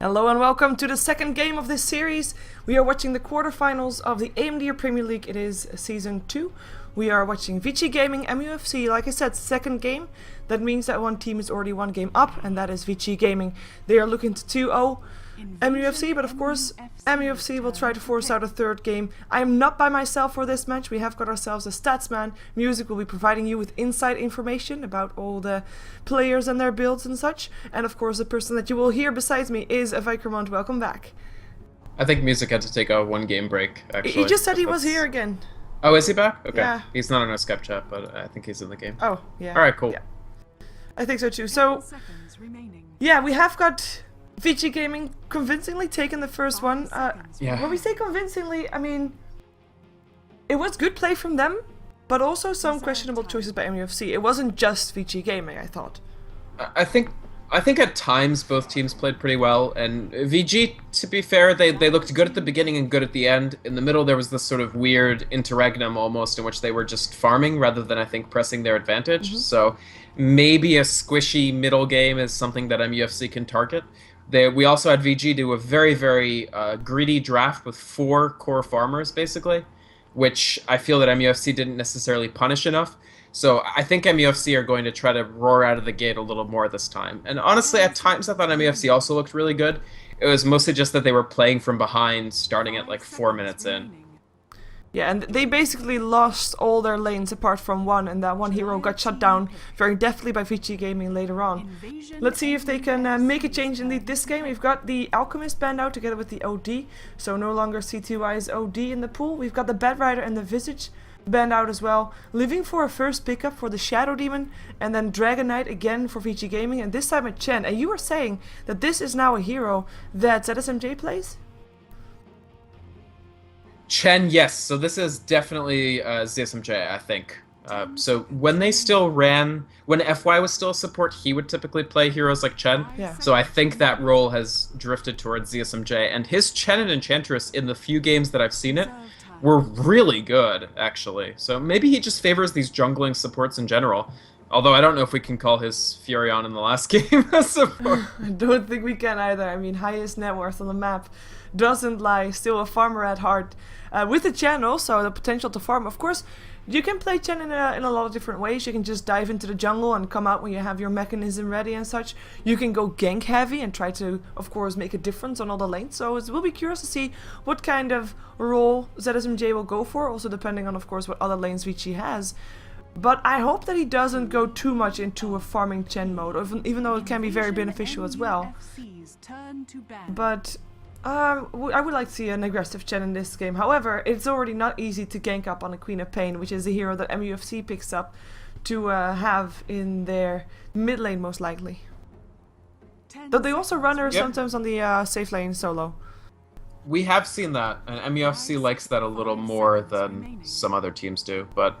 Hello and welcome to the second game of this series. We are watching the quarterfinals of the AMD Premier League. It is Season 2. We are watching Vici Gaming and Mufc. Like I said, second game. That means that one team is already one game up, and that is Vici Gaming. They are looking to 2-0 MUFC, but of course MUFC will try to force out a third game. I am not by myself for this match. We have got ourselves a statsman. Music will be providing you with inside information about all the players and their builds and such. And of course the person that you will hear besides me is Vikermont. Welcome back. I think Music had to take a one-game break, actually. He just said he was here again. Oh, is he back? Okay. Yeah. He's not on our Skype chat, but I think he's in the game. Oh, yeah. Alright, cool. Yeah. I think so too. So, yeah, we have got Vici Gaming convincingly taken the first one. Yeah. When we say convincingly, I mean, it was good play from them, but also some questionable choices by MUFC. It wasn't just Vici Gaming, I thought. I think at times both teams played pretty well, and VG, to be fair, they looked good at the beginning and good at the end. In the middle there was this sort of weird interregnum almost in which they were just farming rather than, I think, pressing their advantage. So maybe a squishy middle game is something that MUFC can target. We also had VG do a very, very greedy draft with 4 core farmers, basically, which I feel that MUFC didn't necessarily punish enough. So I think MUFC are going to try to roar out of the gate a little more this time. And honestly, at times I thought MUFC also looked really good. It was mostly just that they were playing from behind, starting at like 4 minutes in. Yeah, and they basically lost all their lanes apart from one, and that one hero got shut down very deftly by Vici Gaming later on. Let's see if they can make a change indeed this game. We've got the Alchemist banned out together with the OD, so no longer C2I's OD in the pool. We've got the Bedrider and the Visage banned out as well, leaving for a first pickup for the Shadow Demon, and then Dragon Knight again for Vici Gaming, and this time at Chen. And you were saying that this is now a hero that ZSMJ plays? Chen, yes. So this is definitely ZSMJ, I think. So when they still ran, when FY was still a support, he would typically play heroes like Chen. Yeah. So I think that role has drifted towards ZSMJ. And his Chen and Enchantress, in the few games that I've seen it, were really good, actually. So maybe he just favors these jungling supports in general. Although I don't know if we can call his Furion in the last game a support. I don't think we can either. I mean, highest net worth on the map doesn't lie. Still a farmer at heart. With the Chen also, the potential to farm. Of course, you can play Chen in a lot of different ways. You can just dive into the jungle and come out when you have your mechanism ready and such. You can go gank heavy and try to, of course, make a difference on all the lanes. So it will be curious to see what kind of role ZSMJ will go for. Also depending on, of course, what other lanes Vici has. But I hope that he doesn't go too much into a farming Chen mode, even though it can be very beneficial as well. But I would like to see an aggressive Chen in this game. However, it's already not easy to gank up on a Queen of Pain, which is a hero that MUFC picks up to have in their mid lane most likely. Though they also run her sometimes on the safe lane solo. We have seen that, and MUFC likes that a little more than some other teams do, but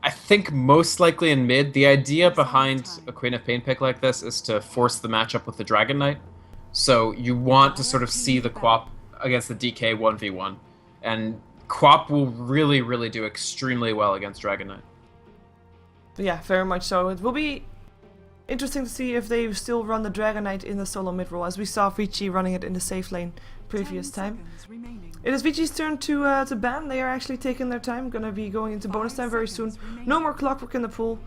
I think most likely in mid, the idea behind a Queen of Pain pick like this is to force the matchup with the Dragon Knight. So you want to sort of see the Quap against the DK 1v1, and Quap will really, really do extremely well against Dragon Knight. Yeah, very much so. It will be interesting to see if they still run the Dragon Knight in the solo mid role, as we saw Vici running it in the safe lane previous time. It is Vici's turn to ban. They are actually taking their time. Gonna be going into bonus time very soon. No more clockwork in the pool.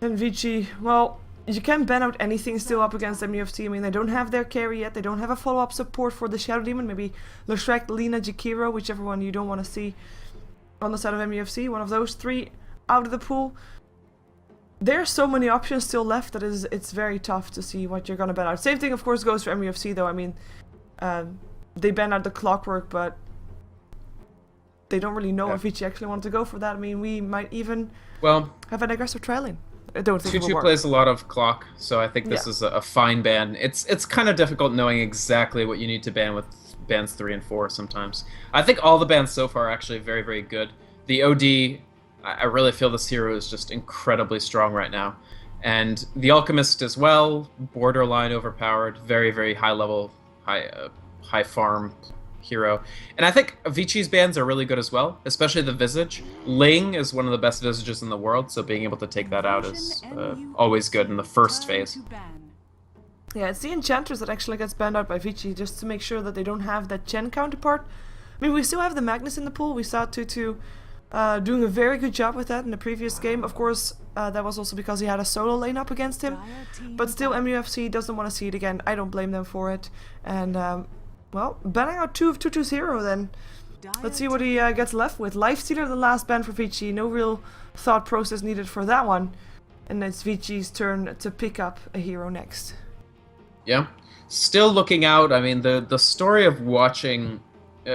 And Vici, well, you can ban out anything still up against MUFC. I mean, they don't have their carry yet. They don't have a follow-up support for the Shadow Demon. Maybe Leshrek, Lina, Jakiro, whichever one you don't want to see on the side of MUFC. One of those 3 out of the pool. There are so many options still left that it's very tough to see what you're going to ban out. Same thing, of course, goes for MUFC, though. I mean, they ban out the clockwork, but they don't really know if Vici actually wanted to go for that. I mean, we might even have an aggressive trialing. I don't think 2-2 plays a lot of clock, so I think this is a fine ban. It's kind of difficult knowing exactly what you need to ban with bans 3 and 4 sometimes. I think all the bans so far are actually very, very good. The OD, I really feel this hero is just incredibly strong right now. And the Alchemist as well, borderline overpowered, very, very high level, high farm hero. And I think Vici's bans are really good as well, especially the Visage. Ling is one of the best Visages in the world, so being able to take that out is always good in the first phase. Yeah, it's the Enchantress that actually gets banned out by Vici, just to make sure that they don't have that Chen counterpart. I mean, we still have the Magnus in the pool. We saw Tutu doing a very good job with that in the previous game. Of course, that was also because he had a solo lane up against him. But still, MUFC doesn't want to see it again. I don't blame them for it. And, well, banning out 2 of Tutu's hero then. Let's see what he gets left with. Lifestealer, the last ban for Vici. No real thought process needed for that one. And it's Vici's turn to pick up a hero next. Yeah. Still looking out. I mean, the story of watching...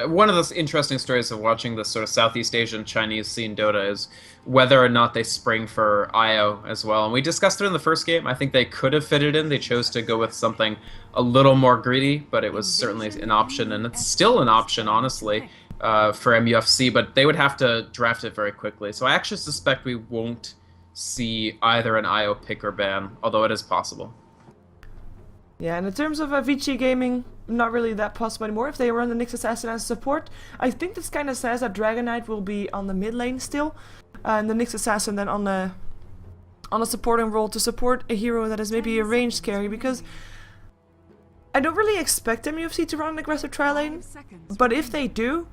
one of the interesting stories of watching this sort of Southeast Asian Chinese scene Dota is whether or not they spring for IO as well. And we discussed it in the first game. I think they could have fit it in. They chose to go with something a little more greedy, but it was certainly an option, and it's still an option, honestly, for MUFC, but they would have to draft it very quickly. So I actually suspect we won't see either an IO pick or ban, although it is possible. Yeah, and in terms of Vici Gaming, not really that possible anymore. If they run the Nyx Assassin as support, I think this kind of says that Dragon Knight will be on the mid lane still, and the Nyx Assassin then on a supporting role to support a hero that is maybe a ranged carry, because I don't really expect MUFC to run an aggressive tri lane, but if they do,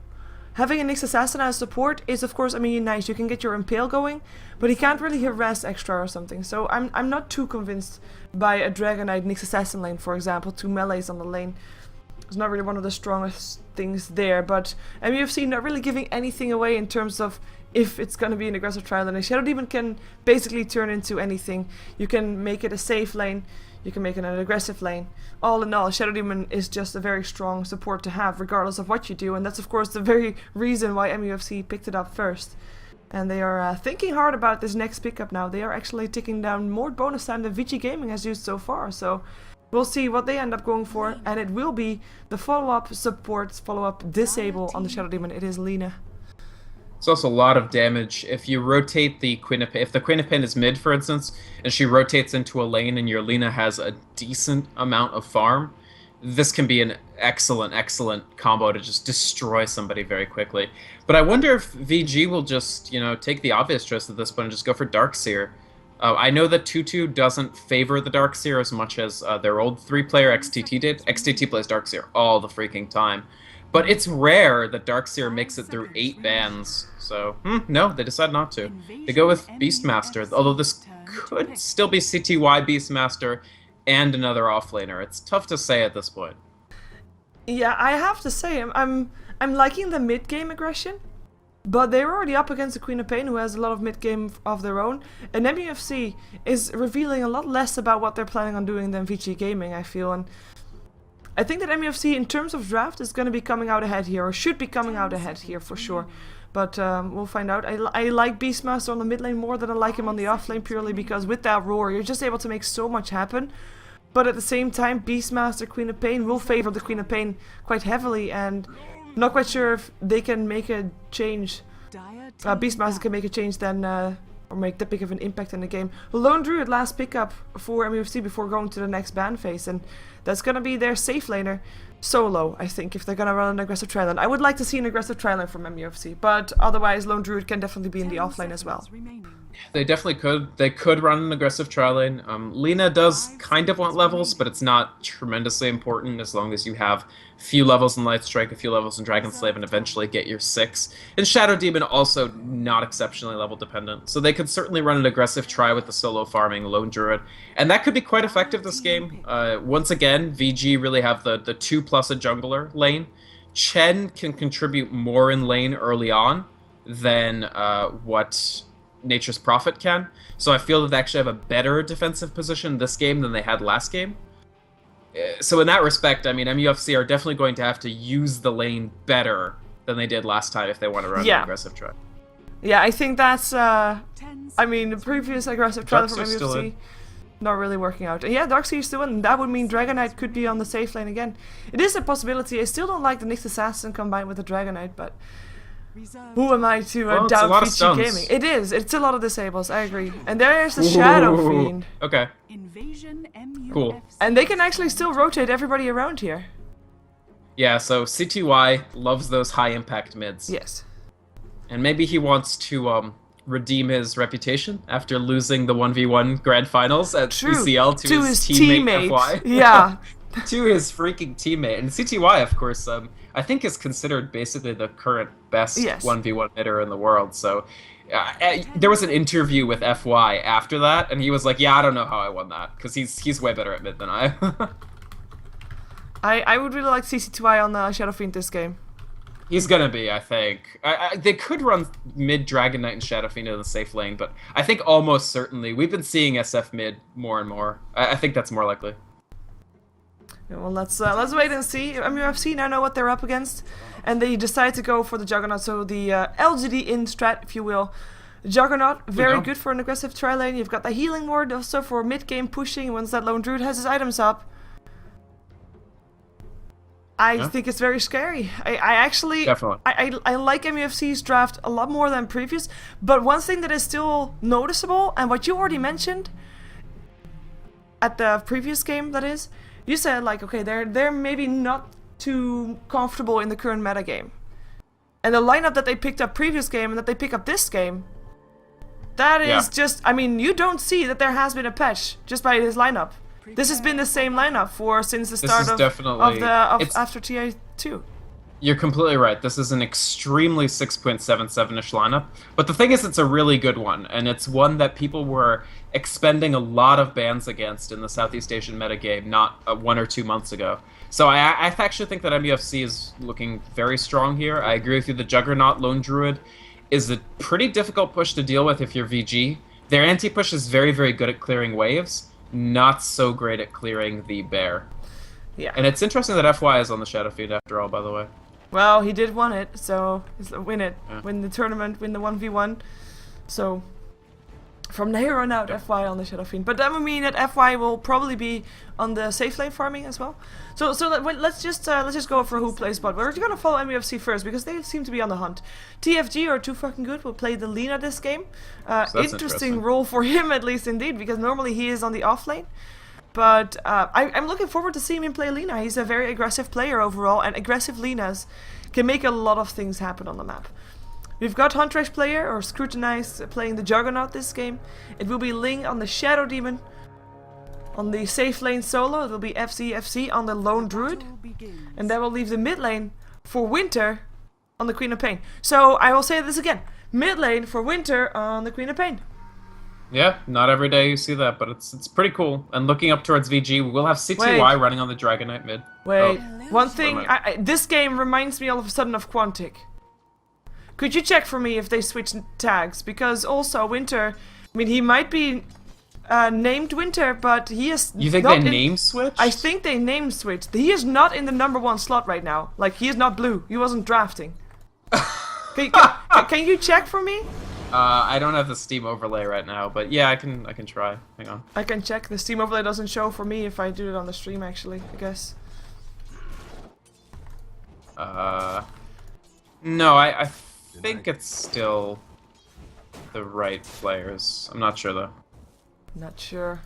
having a Nyx Assassin as support is, of course, I mean, nice. You can get your Impale going, but he can't really harass extra or something. So I'm not too convinced by a Dragon Knight Nyx Assassin lane, for example, 2 melees on the lane. It's not really one of the strongest things there, but MUFC not really giving anything away in terms of if it's going to be an aggressive tri lane. A Shadow Demon can basically turn into anything. You can make it a safe lane. You can make it an aggressive lane. All in all, Shadow Demon is just a very strong support to have, regardless of what you do, and that's of course the very reason why MUFC picked it up first. And they are thinking hard about this next pickup now. They are actually ticking down more bonus time than Vici Gaming has used so far, so we'll see what they end up going for, and it will be the follow-up support, follow-up disable on the Shadow Demon. It is Lina. It's also a lot of damage. If you rotate the Queen of Pain, if the Queen of Pain is mid, for instance, and she rotates into a lane and your Lina has a decent amount of farm, this can be an excellent, excellent combo to just destroy somebody very quickly. But I wonder if VG will just, you know, take the obvious choice at this point and just go for Darkseer. I know that Tutu doesn't favor the Darkseer as much as their old 3-player XTT did. XTT plays Darkseer all the freaking time. But it's rare that Darkseer makes it through 8 bans, so no, they decide not to. They go with Beastmaster, although this could still be CTY Beastmaster and another offlaner. It's tough to say at this point. Yeah, I have to say, I'm liking the mid-game aggression, but they're already up against the Queen of Pain, who has a lot of mid-game of their own, and MUFC is revealing a lot less about what they're planning on doing than Vici Gaming, I feel, and I think that MUFC, in terms of draft, is going to be coming out ahead here, or should be coming out ahead here for sure. But we'll find out. I like Beastmaster on the mid lane more than I like him on the off lane, purely because with that roar, you're just able to make so much happen. But at the same time, Beastmaster, Queen of Pain will favor the Queen of Pain quite heavily, and I'm not quite sure if they can make a change. Beastmaster can make a change then, or make that big of an impact in the game. Lone Druid, last pickup for MUFC before going to the next ban phase, and that's gonna be their safe laner solo, I think, if they're gonna run an aggressive tri lane. I would like to see an aggressive tri lane from MUFC, but otherwise Lone Druid can definitely be in the off lane as well. They definitely could. They could run an aggressive tri lane. Lina does kind of want levels, but it's not tremendously important as long as you have a few levels in Light Strike, a few levels in Dragon Slave, and eventually get your 6. And Shadow Demon also not exceptionally level dependent. So they could certainly run an aggressive tri with the solo farming Lone Druid. And that could be quite effective this game. Once again, VG really have the 2+ a jungler lane. Chen can contribute more in lane early on than what Nature's Prophet can, so I feel that they actually have a better defensive position this game than they had last game. So in that respect, I mean, MUFC are definitely going to have to use the lane better than they did last time if they want to run an aggressive try. Yeah, I think that's, I mean, the previous aggressive try from MUFC not really working out. And yeah, Darkseer's still in. That would mean Dragon Knight could be on the safe lane again. It is a possibility. I still don't like the Nyx Assassin combined with the Dragon Knight, but who am I to doubt Vici Gaming? It is. It's a lot of disables, I agree. And there's the Shadow Fiend. Okay. Cool. And they can actually still rotate everybody around here. Yeah, so CTY loves those high impact mids. Yes. And maybe he wants to redeem his reputation after losing the 1v1 grand finals at True. CCL to his his teammate FY. Yeah. To his freaking teammate. And CTY, of course, I think is considered basically the current best 1v1 hitter in the world. So there was an interview with FY after that, and he was like, yeah, I don't know how I won that, because he's way better at mid than I am. I would really like CC2I on Shadow Fiend this game. He's gonna be, I think. They could run mid Dragon Knight and Shadow Fiend in the safe lane, but I think almost certainly we've been seeing SF mid more and more. I think that's more likely. Yeah, well, let's wait and see. MUFC now know what they're up against, and they decide to go for the Juggernaut, so the LGD in strat, if you will. Juggernaut, very good for an aggressive tri lane. You've got the healing ward also for mid game pushing once that lone druid has his items up. I think it's very scary. I actually Definitely. I like MUFC's draft a lot more than previous, but one thing that is still noticeable, and what you already mentioned at the previous game, that is, you said like, okay, they're maybe not too comfortable in the current meta game, and the lineup that they picked up previous game and that they pick up this game, that is just, I mean, you don't see that there has been a patch just by his lineup. This has been the same lineup since the start of after TI2. You're completely right. This is an extremely 6.77-ish lineup. But the thing is, it's a really good one, and it's one that people were expending a lot of bans against in the Southeast Asian metagame not 1 or 2 months ago. So I actually think that MUFC is looking very strong here. I agree with you. The Juggernaut Lone Druid is a pretty difficult push to deal with if you're VG. Their anti-push is very, very good at clearing waves. Not so great at clearing the bear. Yeah. And it's interesting that FY is on the Shadow Fiend after all, by the way. Well, he did win it, so win it. Yeah. Win the tournament, win the 1v1. So from here on out, FY on the Shadow Fiend. But that would mean that FY will probably be on the safe lane farming as well. So let's just go for who plays bot. We're gonna follow MUFC first because they seem to be on the hunt. TFG are too fucking good. Will play the Lina this game. So interesting role for him at least indeed, because normally he is on the off lane. But I'm looking forward to seeing him play Lina. He's a very aggressive player overall, and aggressive Linas can make a lot of things happen on the map. We've got Huntress player or Scrutinize playing the Juggernaut this game. It will be Ling on the Shadow Demon. On the safe lane solo, it will be FC on the Lone Druid. And that will leave the mid lane for Winter on the Queen of Pain. So I will say this again. Mid lane for Winter on the Queen of Pain. Yeah, not every day you see that, but it's pretty cool. And looking up towards VG, we will have CTY running on the Dragon Knight mid. Wait, one thing, this game reminds me all of a sudden of Quantic. Could you check for me if they switch tags? Because also Winter, I mean, he might be named Winter, but he is. You think they name switched? I think they name switched. He is not in the #1 slot right now. Like, he is not blue. He wasn't drafting. Can you check for me? I don't have the Steam overlay right now, but yeah, I can try. Hang on. I can check. The Steam overlay doesn't show for me if I do it on the stream, actually, I guess. No, I think it's still the right players. I'm not sure though. Not sure.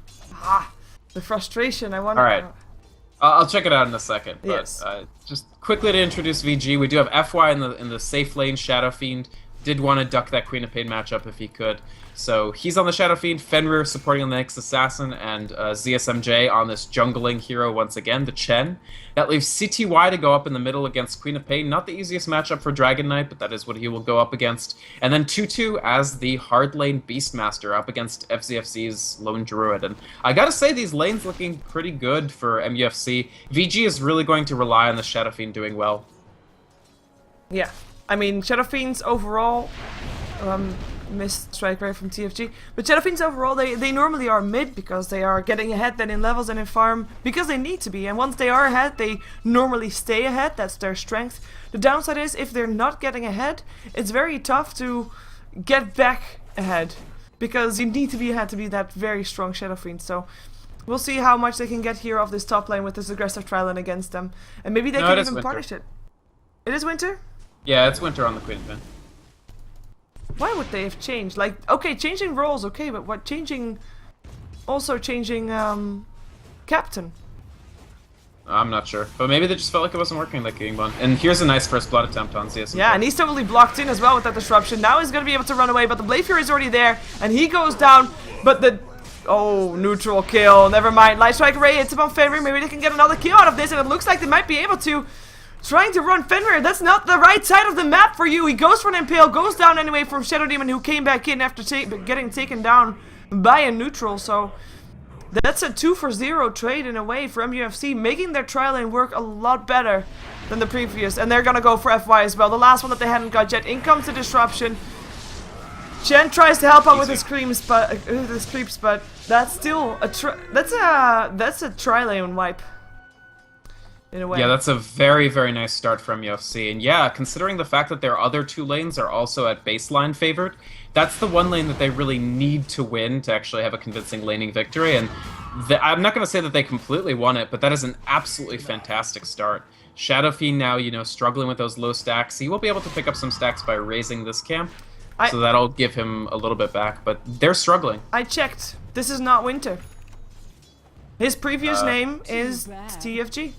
The frustration. I wonder. All right. I'll check it out in a second. But, yes. Just quickly to introduce VG, we do have FY in the safe lane. Shadow Fiend did want to duck that Queen of Pain matchup if he could, so he's on the Shadow Fiend. Fenrir supporting on the next Assassin, and ZSMJ on this jungling hero once again, the Chen. That leaves CTY to go up in the middle against Queen of Pain. Not the easiest matchup for Dragon Knight, but that is what he will go up against. And then Tutu as the hard lane Beastmaster up against FZFC's Lone Druid. And I gotta say, these lanes looking pretty good for MUFC. VG is really going to rely on the Shadow Fiend doing well. Yeah. I mean, Shadow Fiends overall, missed strike rate from TFG, but Shadow Fiends overall, they normally are mid because they are getting ahead then in levels and in farm because they need to be, and once they are ahead, they normally stay ahead. That's their strength. The downside is if they're not getting ahead, it's very tough to get back ahead because you need to be ahead to be that very strong Shadow Fiend. So we'll see how much they can get here off this top lane with this aggressive tri-lane against them, and maybe they can even punish it. It is Winter? Yeah, it's Winter on the Queen of Pain. Why would they have changed? Like, okay, changing roles, okay, but what changing... Also changing, captain. I'm not sure. But maybe they just felt like it wasn't working like Gangbon. And here's a nice first blood attempt on ZSM. Yeah, and he's totally blocked in as well with that disruption. Now he's going to be able to run away, but the Blade Fury is already there, and he goes down, but the... Oh, neutral kill. Never mind. Light Strike Ray hits upon Fenrir. Maybe they can get another kill out of this, and it looks like they might be able to. Trying to run Fenrir. That's not the right side of the map for you. He goes for an Impale, goes down anyway from Shadow Demon, who came back in after getting taken down by a neutral. So that's a 2-for-0 trade in a way for MUFC, making their tri lane work a lot better than the previous. And they're gonna go for FY as well. The last one that they hadn't got yet. In comes the disruption. Chen tries to help out with his creeps, but that's still a that's a tri lane wipe. In a way. Yeah, that's a very, very nice start from UFC. And yeah, considering the fact that their other 2 lanes are also at baseline favored, that's the one lane that they really need to win to actually have a convincing laning victory. And I'm not going to say that they completely won it, but that is an absolutely fantastic start. Shadow Fiend now, you know, struggling with those low stacks. He will be able to pick up some stacks by raising this camp. So that'll give him a little bit back, but they're struggling. I checked. This is not Winter. His previous name is TFG.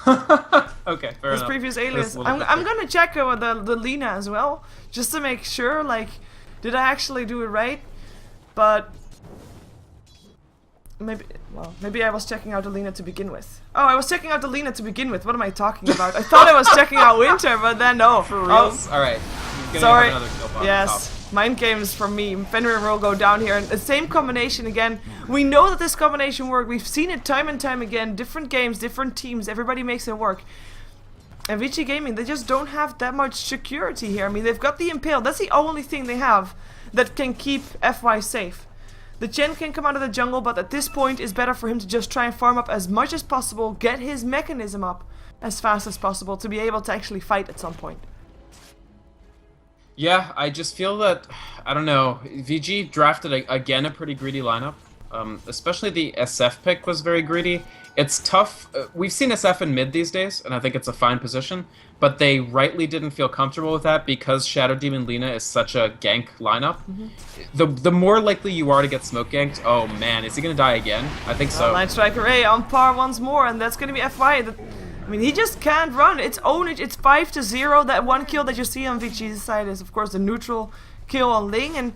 Okay, fair enough. His previous alias. I'm gonna check the Lina as well, just to make sure, like, did I actually do it right? But maybe I was checking out the Lina to begin with. Oh, I was checking out the Lina to begin with. What am I talking about? I thought I was checking out Winter, but then no. For reals? Alright. Sorry. Yes. Mind games from me. Fenrir will go down here. And the same combination again. We know that this combination works. We've seen it time and time again. Different games, different teams. Everybody makes it work. And Vici Gaming, they just don't have that much security here. I mean, they've got the Impale. That's the only thing they have that can keep FY safe. The Chen can come out of the jungle, but at this point it's better for him to just try and farm up as much as possible, get his mechanism up as fast as possible to be able to actually fight at some point. Yeah, I just feel that, I don't know, VG drafted, again, a pretty greedy lineup. Especially the SF pick was very greedy. It's tough. We've seen SF in mid these days, and I think it's a fine position, but they rightly didn't feel comfortable with that because Shadow Demon Lina is such a gank lineup. The more likely you are to get smoke ganked, oh man, is he going to die again? I think so. Light Strike Array on par once more, and that's going to be FY. I mean, he just can't run. It's 5-0. That one kill that you see on Vici's side is, of course, the neutral kill on Ling. And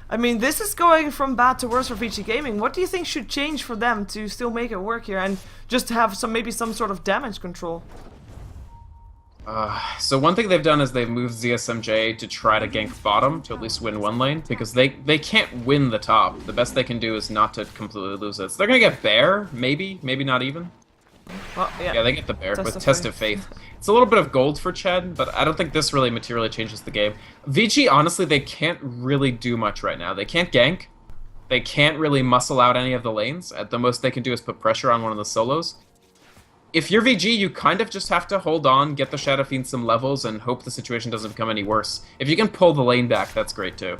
I mean, this is going from bad to worse for Vici Gaming. What do you think should change for them to still make it work here and just have maybe some sort of damage control? So one thing they've done is they've moved ZSMJ to try to gank bottom to at least win one lane because they can't win the top. The best they can do is not to completely lose it. So they're gonna get Bear, maybe not even. Well, yeah, they get the Bear with Test of Faith. It's a little bit of gold for Chen, but I don't think this really materially changes the game. VG, honestly, they can't really do much right now. They can't gank. They can't really muscle out any of the lanes. At the most they can do is put pressure on one of the solos. If you're VG, you kind of just have to hold on, get the Shadow Fiend some levels, and hope the situation doesn't become any worse. If you can pull the lane back, that's great too.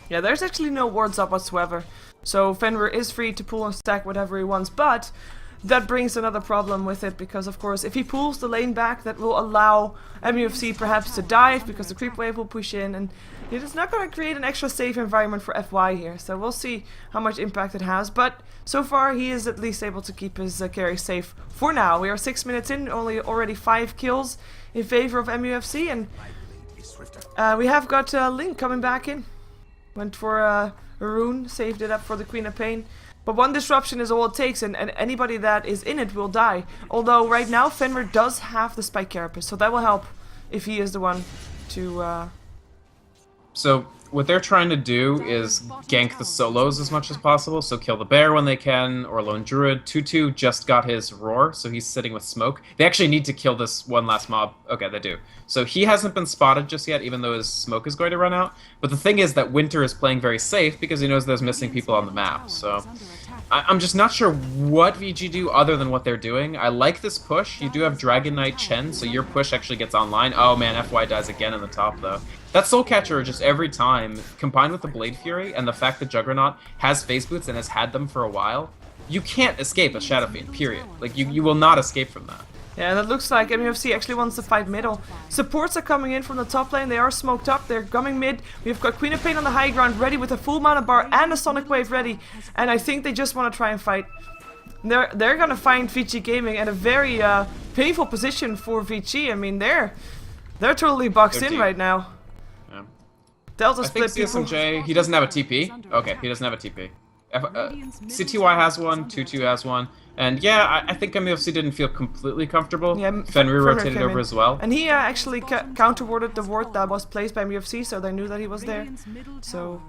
Yeah, there's actually no wards up whatsoever. So Fenrir is free to pull and stack whatever he wants, but that brings another problem with it, because of course if he pulls the lane back, that will allow MUFC perhaps to dive, because the creep wave will push in, and it is not going to create an extra safe environment for FY here. So we'll see how much impact it has, but so far he is at least able to keep his carry safe for now. We are 6 minutes in, already 5 kills in favor of MUFC, and we have got Link coming back in. Went for a rune, saved it up for the Queen of Pain. But one disruption is all it takes, and anybody that is in it will die. Although right now Fenrir does have the Spike Carapace, so that will help if he is the one to... So what they're trying to do is gank the solos as much as possible, so kill the Bear when they can, or Lone Druid. 2-2 just got his Roar, so he's sitting with smoke. They actually need to kill this one last mob. Okay, they do. So he hasn't been spotted just yet, even though his smoke is going to run out. But the thing is that Winter is playing very safe because he knows there's missing people on the map, so... I'm just not sure what VG do other than what they're doing. I like this push. You do have Dragon Knight Chen, so your push actually gets online. Oh man, FY dies again in the top though. That Soul Catcher just every time, combined with the Blade Fury and the fact that Juggernaut has Phase Boots and has had them for a while, you can't escape a Shadow Fiend, period. Like, you will not escape from that. Yeah, that looks like MUFC actually wants to fight middle. Supports are coming in from the top lane. They are smoked up. They're coming mid. We've got Queen of Pain on the high ground ready with a full mana bar and a Sonic Wave ready. And I think they just want to try and fight. They're gonna find Vici Gaming at a very painful position for Vici. I mean, they're totally boxed in right now. Yeah. Delta I split think CSMJ, he doesn't have a TP. Okay, he doesn't have a TP. CTY has one, 2-2 has one, and yeah, I think MUFC didn't feel completely comfortable. Yeah, Fenrir rotated over as well. And he actually counter-warded the ward that was placed by MUFC, so they knew that he was there. So,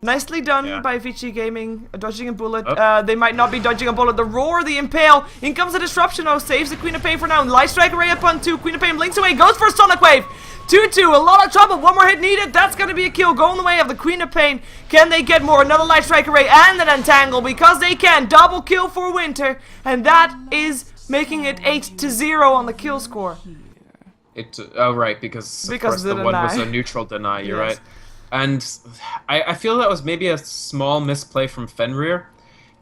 nicely done by Vici Gaming, dodging a bullet. They might not be dodging a bullet. The roar, the impale. In comes the disruption, though, saves the Queen of Pain for now. Light Strike Array up on 2. Queen of Pain blinks away, goes for a Sonic Wave. 2-2, a lot of trouble, one more hit needed, that's gonna be a kill, going the way of the Queen of Pain. Can they get more? Another Light Strike Array and an Entangle, because they can. Double kill for Winter, and that is making it 8-0 on the kill score. Oh right, because of course the one was a neutral deny, you're right. And I feel that was maybe a small misplay from Fenrir.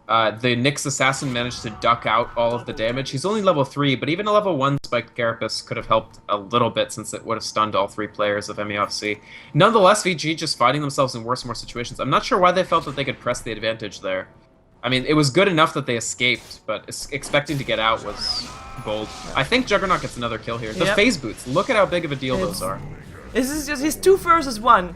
The Nyx Assassin managed to duck out all of the damage. He's only level 3, but even a level 1 Spiked Carapace could have helped a little bit since it would have stunned all 3 players of MUFC. Nonetheless, VG just finding themselves in worse and worse situations. I'm not sure why they felt that they could press the advantage there. I mean, it was good enough that they escaped, but expecting to get out was bold. I think Juggernaut gets another kill here. The phase boots, look at how big of a deal those are. This is just his 2 versus 1.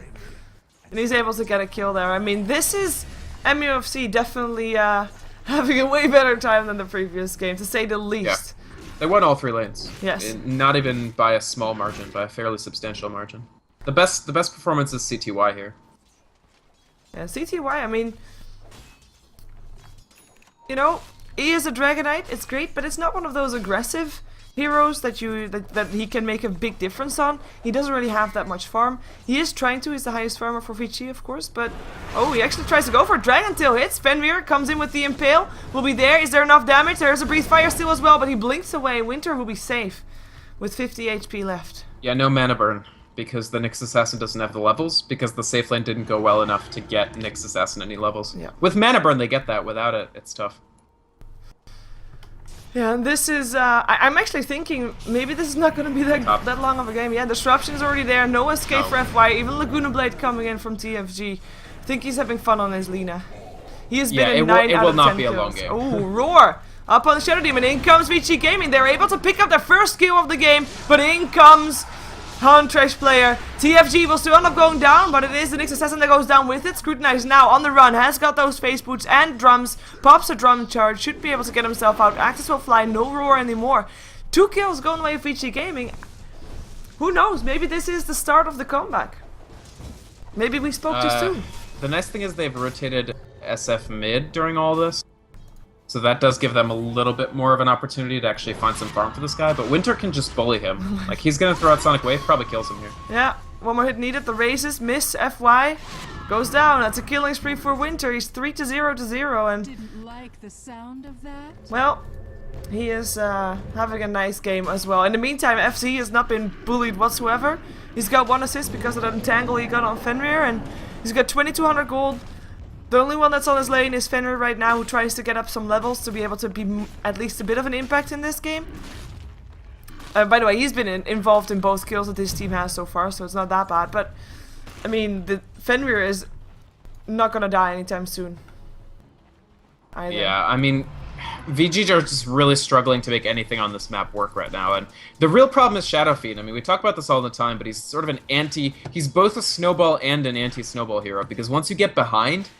And he's able to get a kill there. I mean, this is MUFC definitely having a way better time than the previous game, to say the least. Yeah. They won all 3 lanes. Yes. Not even by a small margin, by a fairly substantial margin. The best performance is CTY here. Yeah, CTY, I mean, you know, he is a Dragonite, it's great, but it's not one of those aggressive heroes that he can make a big difference on. He doesn't really have that much farm. He is trying to, he's the highest farmer for Vici, of course, but oh, he actually tries to go for Dragon Tail hits. Fenrir comes in with the Impale, will be there. Is there enough damage? There's a Breathe Fire still as well, but he blinks away. Winter will be safe with 50 HP left. Yeah, no mana burn, because the Nyx Assassin doesn't have the levels, because the safe lane didn't go well enough to get Nyx Assassin any levels. Yeah. With mana burn, they get that. Without it, it's tough. Yeah, and this is, I'm actually thinking maybe this is not going to be that long of a game. Yeah, Disruption is already there, no escape for FY, even Laguna Blade coming in from TFG. I think he's having fun on his Lina. He has been in 9 out of 10 kills. It will not be a long game. Oh, Roar! Up on the Shadow Demon, in comes Vici Gaming. They're able to pick up their first kill of the game, but in comes Huntress player. TFG will still end up going down, but it is the Nyx Assassin that goes down with it. Scrutinize now on the run, has got those face boots and drums, pops a drum charge, should be able to get himself out. Axis will fly, no Roar anymore. 2 kills going away with Vici Gaming. Who knows, maybe this is the start of the comeback. Maybe we spoke too soon. The nice thing is they've rotated SF mid during all this. So that does give them a little bit more of an opportunity to actually find some farm for this guy, but Winter can just bully him. Like, he's gonna throw out Sonic Wave, probably kills him here. Yeah, one more hit needed, the raises, miss, FY, goes down, that's a killing spree for Winter, he's 3-0 and... Didn't like the sound of that? Well, he is having a nice game as well. In the meantime, FC has not been bullied whatsoever. He's got 1 assist because of that entangle he got on Fenrir, and he's got 2200 gold. The only one that's on his lane is Fenrir right now, who tries to get up some levels to be able to be at least a bit of an impact in this game. By the way, he's been involved in both kills that this team has so far, so it's not that bad. But, I mean, the Fenrir is not gonna die anytime soon. Either. Yeah, I mean, VG are just really struggling to make anything on this map work right now, and the real problem is Shadow Fiend. I mean, we talk about this all the time, but he's sort of an he's both a snowball and an anti-snowball hero, because once you get behind,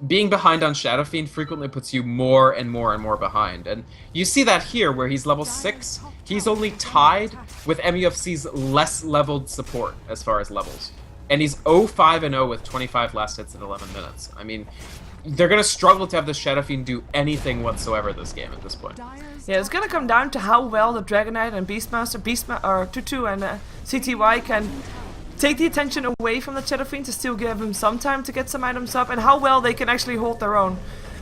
being behind on Shadow Fiend frequently puts you more and more and more behind. And you see that here, where he's level 6. He's only tied with MUFC's less leveled support as far as levels. And he's 0-5-0 with 25 last hits in 11 minutes. I mean, they're going to struggle to have the Shadow Fiend do anything whatsoever this game at this point. Yeah, it's going to come down to how well the Dragonite and Beastmaster, or Tutu and CTY can take the attention away from the Shadow Fiend to still give him some time to get some items up, and how well they can actually hold their own.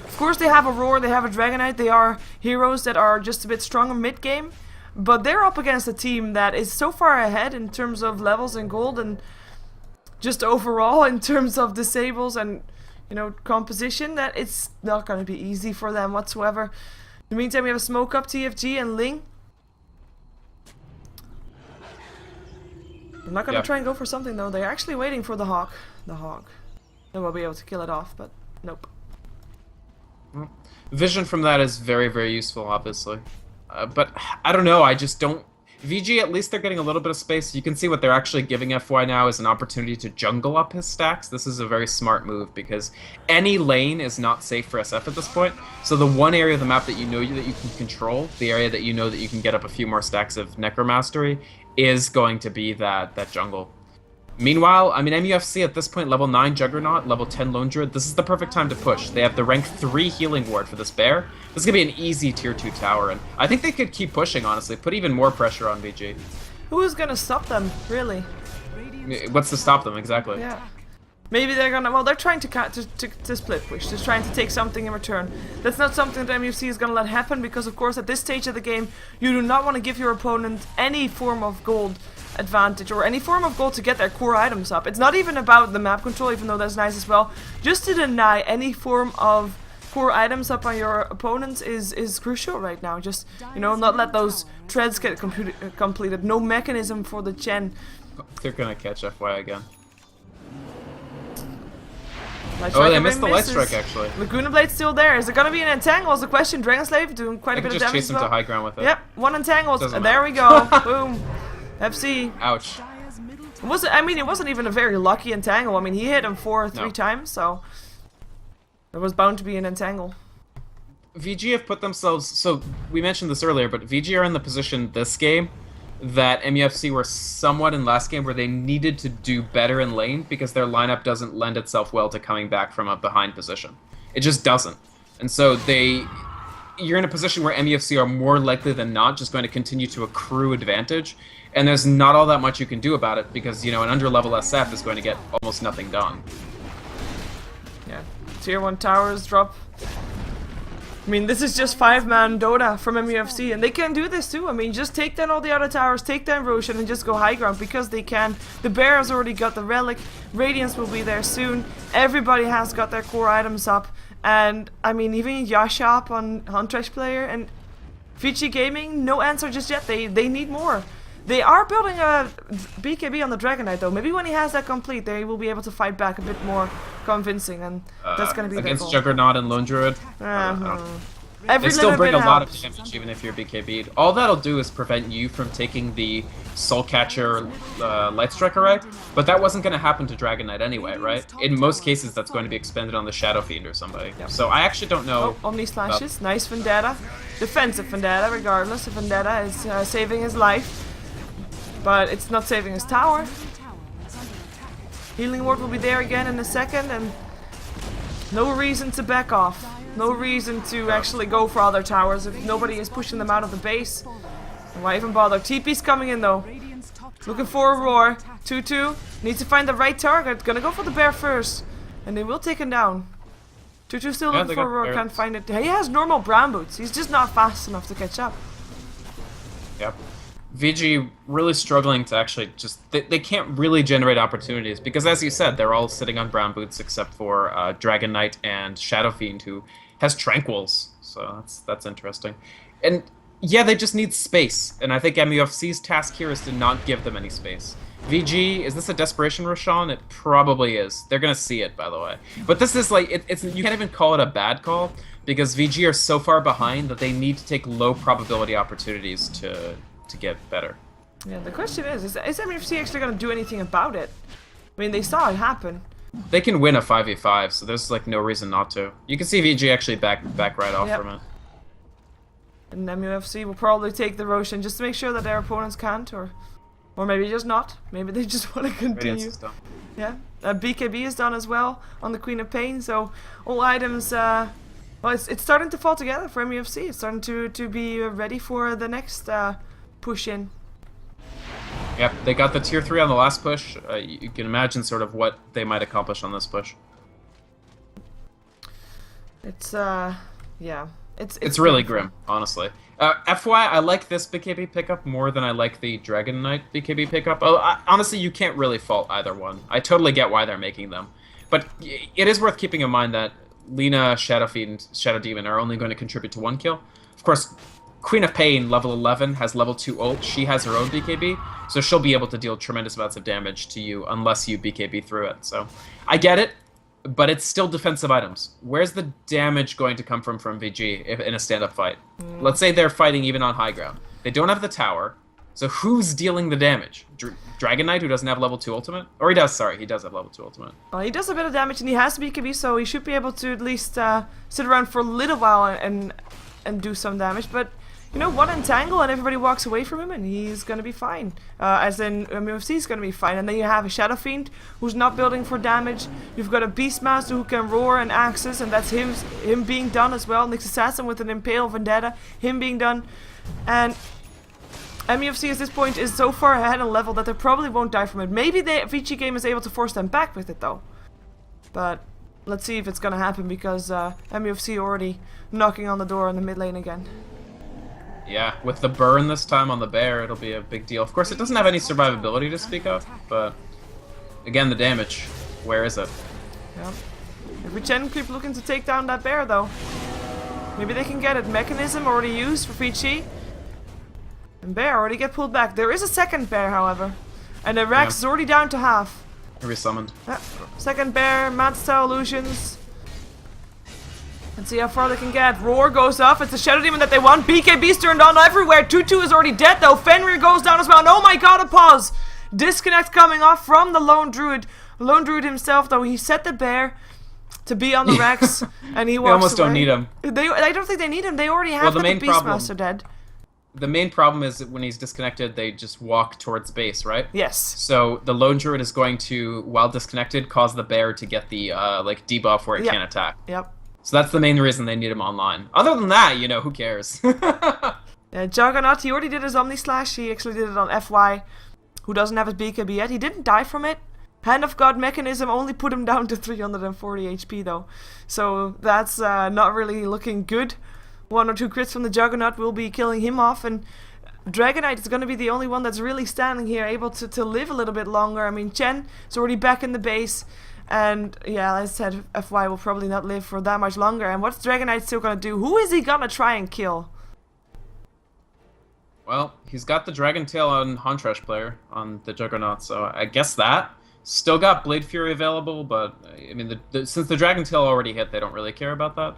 Of course, they have a Roar, they have a Dragonite, they are heroes that are just a bit stronger mid-game, but they're up against a team that is so far ahead in terms of levels and gold, and just overall in terms of disables and, you know, composition, that it's not going to be easy for them whatsoever. In the meantime, we have a smoke up TFG and Ling. I'm not going to try and go for something though. They're actually waiting for the Hawk. The Hawk. They will be able to kill it off, but nope. Vision from that is very, very useful, obviously. But I don't know, I just don't... VG, at least they're getting a little bit of space. You can see what they're actually giving FY now is an opportunity to jungle up his stacks. This is a very smart move because any lane is not safe for SF at this point. So the one area of the map that you know that you can control, the area that you know that you can get up a few more stacks of Necromastery, is going to be that jungle. Meanwhile, I mean, MUFC at this point, level 9 Juggernaut, level 10 Lone Druid, this is the perfect time to push. They have the rank 3 healing ward for this bear. This is going to be an easy tier 2 tower, and I think they could keep pushing, honestly, put even more pressure on VG. Who is gonna stop them, really? What's to stop them, exactly? Yeah. Maybe they're gonna, well, they're trying to split push, just trying to take something in return. That's not something that MUFC is gonna let happen, because of course at this stage of the game, you do not want to give your opponent any form of gold advantage or any form of gold to get their core items up. It's not even about the map control, even though that's nice as well. Just to deny any form of core items up on your opponents is crucial right now. Just, you know, not let those treads get completed. No mechanism for the Chen. They're gonna catch FY again. Oh, they missed the Light Strike, actually. Laguna Blade's still there. Is it gonna be an entangle? Is the question. Dragon Slave doing quite a bit of damage. Just chase him to high ground with it. Yep, one entangled. And there we go. Boom. FC. Ouch. I mean, it wasn't even a very lucky entangle. I mean, he hit him three times, so there was bound to be an entangle. VG have put themselves... So, we mentioned this earlier, but VG are in the position this game that MUFC were somewhat in last game where they needed to do better in lane because their lineup doesn't lend itself well to coming back from a behind position. It just doesn't. And so you're in a position where MUFC are more likely than not just going to continue to accrue advantage, and there's not all that much you can do about it because, you know, an under-level SF is going to get almost nothing done. Yeah, tier 1 towers drop. I mean, this is just 5-man Dota from MUFC, and they can do this too. I mean, just take down all the other towers, take down Roshan, and just go high ground because they can. The Bear has already got the Relic, Radiance will be there soon, everybody has got their core items up, and I mean, even Yasha up on Huntress player, and Vici Gaming, no answer just yet, they need more. They are building a BKB on the Dragon Knight though. Maybe when he has that complete, they will be able to fight back a bit more convincing, and that's going to be against Juggernaut and Lone Druid. They still bring a lot of damage even if you're BKB'd. All that'll do is prevent you from taking the Soul Catcher Light Strike array, but that wasn't going to happen to Dragon Knight anyway, right? In most cases, that's going to be expended on the Shadow Fiend or somebody. Yep. So I actually don't know. Oh, Omni Slashes, nice Vendetta. Defensive Vendetta, regardless. If Vendetta is saving his life. But it's not saving his tower. Healing Ward will be there again in a second, and no reason to back off. No reason to actually go for other towers if nobody is pushing them out of the base. And why even bother? TP's coming in though. Looking for a roar. 2-2. Needs to find the right target. Gonna go for the bear first. And they will take him down. 2-2 still looking for a roar. Can't find it. He has normal brown boots. He's just not fast enough to catch up. Yep. VG really struggling to actually just... They can't really generate opportunities because, as you said, they're all sitting on brown boots except for Dragon Knight and Shadow Fiend, who has Tranquils. So that's interesting. And yeah, they just need space. And I think MUFC's task here is to not give them any space. VG, is this a Desperation Roshan? It probably is. They're going to see it, by the way. But this is like... It's you can't even call it a bad call because VG are so far behind that they need to take low probability opportunities to get better. Yeah, the question is MUFC actually going to do anything about it? I mean, they saw it happen. They can win a 5v5, so there's like no reason not to. You can see VG actually back right off from it. And MUFC will probably take the Roshan just to make sure that their opponents can't, or maybe just not. Maybe they just want to continue. Yeah, BKB is done as well on the Queen of Pain, so all items... well, it's starting to fall together for MUFC. It's starting to be ready for the next push in. Yep, they got the tier 3 on the last push. You can imagine sort of what they might accomplish on this push. It's yeah, it's really grim, honestly. FY, I like this BKB pickup more than I like the Dragon Knight BKB pickup. Honestly, you can't really fault either one. I totally get why they're making them, but it is worth keeping in mind that Lina, Shadow Fiend, Shadow Demon are only going to contribute to 1 kill. Of course, Queen of Pain, level 11, has level 2 ult. She has her own BKB, so she'll be able to deal tremendous amounts of damage to you unless you BKB through it. So, I get it, but it's still defensive items. Where's the damage going to come from VG if in a stand-up fight? Let's say they're fighting even on high ground. They don't have the tower, so who's dealing the damage? Dragon Knight, who doesn't have level 2 ultimate? Or he does, sorry, he does have level 2 ultimate. Well, he does a bit of damage, and he has BKB, so he should be able to at least sit around for a little while and do some damage, but you know, one entangle and everybody walks away from him and he's gonna be fine. As in, Mufc is gonna be fine. And then you have a Shadow Fiend who's not building for damage. You've got a Beastmaster who can roar and axes, and that's him being done as well. Nyx Assassin with an Impale Vendetta, him being done. And MUFC at this point is so far ahead on level that they probably won't die from it. Maybe the Vici game is able to force them back with it though. But let's see if it's gonna happen, because MUFC already knocking on the door in the mid lane again. Yeah, with the burn this time on the bear, it'll be a big deal. Of course, it doesn't have any survivability to speak of, but again, the damage. Where is it? Yeah. Every Chen keep looking to take down that bear, though. Maybe they can get it. Mechanism already used for Vici. And bear already get pulled back. There is a second bear, however. And the Rex is already down to half. Resummoned. Yeah. Second bear, mad style illusions. Let's see how far they can get. Roar goes off. It's the Shadow Demon that they want. BKB's turned on everywhere. 2-2 is already dead though. Fenrir goes down as well. And oh my god, a pause. Disconnect coming off from the Lone Druid. Lone Druid himself though, he set the bear to be on the Rex. And he walks away. They almost don't need him. I don't think they need him. They already have the Beastmaster dead. The main problem is that when he's disconnected, they just walk towards base, right? Yes. So the Lone Druid is going to, while disconnected, cause the bear to get the like debuff where it can't attack. Yep. So that's the main reason they need him online. Other than that, you know, who cares? Juggernaut, he already did his Omni Slash. He actually did it on FY, who doesn't have his BKB yet. He didn't die from it. Hand of God Mechanism only put him down to 340 HP though. So that's not really looking good. 1 or 2 crits from the Juggernaut will be killing him off, and Dragon Knight is going to be the only one that's really standing here, able to live a little bit longer. I mean, Chen is already back in the base. And yeah, as I said, FY will probably not live for that much longer. And what's Dragon Knight still gonna do? Who is he gonna try and kill? Well, he's got the Dragon Tail on Huntrash player on the Juggernaut, so I guess that. Still got Blade Fury available, but I mean, since the Dragon Tail already hit, they don't really care about that.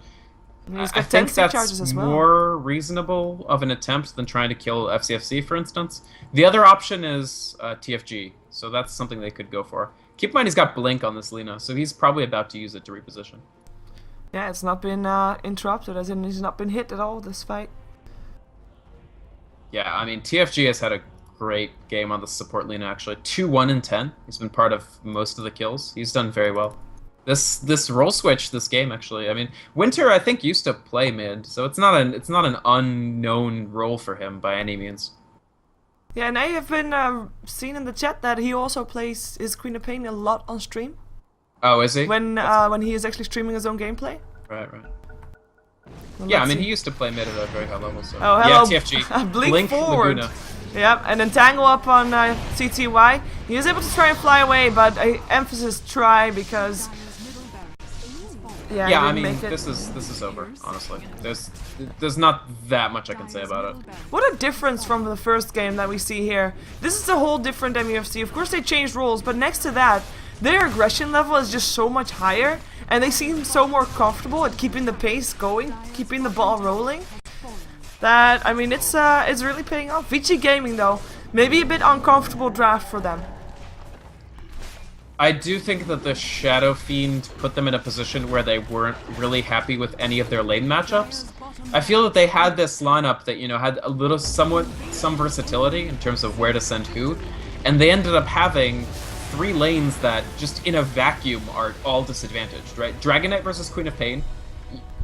He's got I think charges that's as well. more reasonable of an attempt than trying to kill FCFC, for instance. The other option is TFG, so that's something they could go for. Keep in mind he's got Blink on this Lina, so he's probably about to use it to reposition. Yeah, it's not been interrupted, as in he's not been hit at all this fight. Yeah, I mean, TFG has had a great game on the support Lina, actually. 2-1 in 10. He's been part of most of the kills. He's done very well. This role switch this game, actually. I mean, Winter, I think, used to play mid, so it's not an unknown role for him by any means. Yeah, and I have been seen in the chat that he also plays his Queen of Pain a lot on stream. Oh, is he? When he is actually streaming his own gameplay. Right. Well, Yeah, I mean, he used to play mid at a very high level, so... Oh, hello. Yeah, TFG. Blink forward. Laguna. Yep, and entangle up on CTY. He is able to try and fly away, but I emphasis try because... Yeah, I mean, this is over, honestly. There's not that much I can say about it. What a difference from the first game that we see here. This is a whole different MUFC. Of course they changed rules, but next to that, their aggression level is just so much higher, and they seem so more comfortable at keeping the pace going, keeping the ball rolling. That, I mean, it's really paying off. Vici Gaming, though, maybe a bit uncomfortable draft for them. I do think that the Shadow Fiend put them in a position where they weren't really happy with any of their lane matchups. I feel that they had this lineup that, you know, had some versatility in terms of where to send who, and they ended up having 3 lanes that just in a vacuum are all disadvantaged, right? Dragon Knight versus Queen of Pain,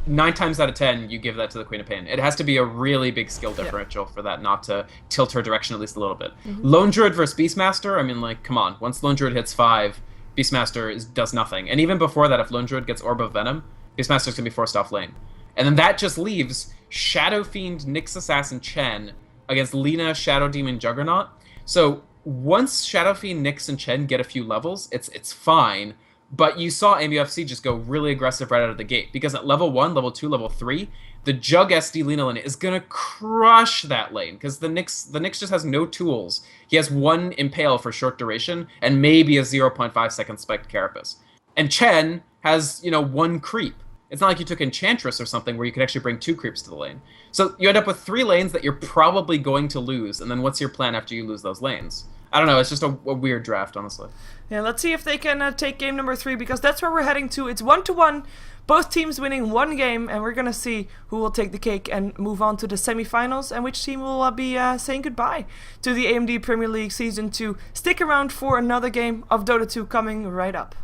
9 times out of 10 you give that to the Queen of Pain. It has to be a really big skill differential for that not to tilt her direction at least a little bit. Lone Druid versus Beastmaster, I mean, like, come on. Once Lone Druid hits 5, Beastmaster does nothing. And even before that, if Lone Druid gets Orb of Venom, Beastmaster's gonna be forced off lane. And then that just leaves Shadow Fiend, Nyx Assassin, Chen against Lina, Shadow Demon, Juggernaut. So once Shadow Fiend, Nyx, and Chen get a few levels, it's fine. But you saw MUFC just go really aggressive right out of the gate, because at level 1, level 2, level 3, the Jug SD Lina lane is gonna crush that lane, because the Nyx just has no tools. He has 1 Impale for short duration, and maybe a 0.5 second spiked Carapace. And Chen has, you know, 1 creep. It's not like you took Enchantress or something where you could actually bring 2 creeps to the lane. So you end up with 3 lanes that you're probably going to lose, and then what's your plan after you lose those lanes? I don't know, it's just a weird draft, honestly. Yeah, let's see if they can take game number 3, because that's where we're heading to. It's 1-1, both teams winning 1 game, and we're gonna see who will take the cake and move on to the semifinals, and which team will be saying goodbye to the AMD Premier League Season 2. Stick around for another game of Dota 2 coming right up.